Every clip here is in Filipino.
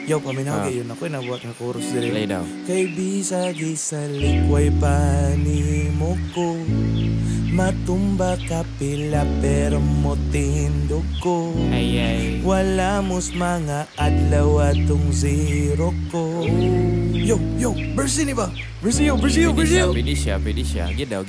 Yo, paminaw yun ako nabuhat ng chorus dire. Play daw. Kay bisag sa likway panimo ko, matumba kapila pero motindo ko. Wala mos mga adlaw atong zero ko. Yo, versi ni ba? Versi yo. Pwede siya. Gidaw.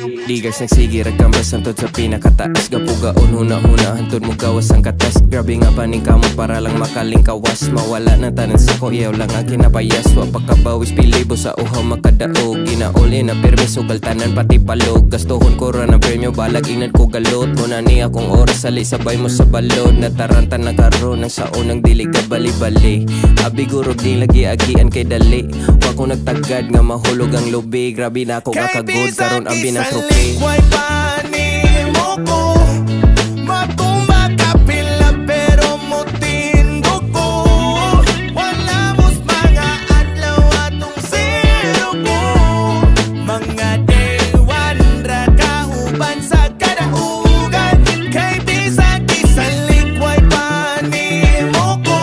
Digers nagsige ragkambas hantod sa pinakataas. Gapugaon huna-huna hantod mo gawas ang katas. Grabe nga paning kamo para lang makalingkawas. Mawala na tanan sa kuyaw lang ang kinapayas. Wa pagkabawis pilibo sa uhaw makadaog. Ginauli na permiso galtanan pati palog. Gastohon ko ra ng premyo balag inan ko galot. Muna ni akong oras sali sabay mo sa balod. Natarantan na karon ng saunang dili ka bali-bali. Abigurog di lagi agian kay dali. Wa ko nagtagad nga mahulog ang lubi. Grabe na ako kakagod karon ang binantrope. Likway panimo ko, matumba kapila pero motindo ko. Wala mos mga adlaw atong zero ko. Mga day one ra kauban sa kadaugan. Kay bisag sa likway panimo ko,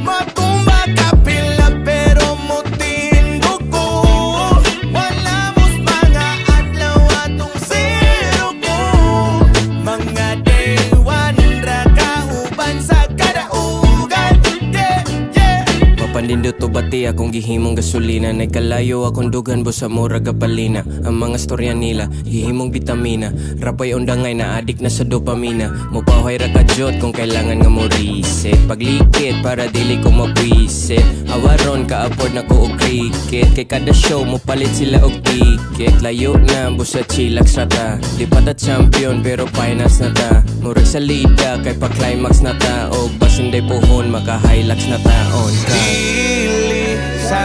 matumba kapila pero motindo ko. Wala Pandindot to bati akong gihimong gasolina. Naikalayo akong dugan bo sa mura gapalina. Ang mga storya nila hihimong bitamina. Rapay undangay na adik na sa dopamina. Mupahoy ra kajot kung kailangan nga mo reset. Paglikit para dili ko mabwisit. Awaron ka-afford na ko og cricket. Kay kada show mo palit sila og ticket. Layo na busa chillax rata. Di pa ta champion pero finals na ta. Murag sa lida kay pa climax na ta. Og basunday pohon maka-highlights na taon ka. Dili sa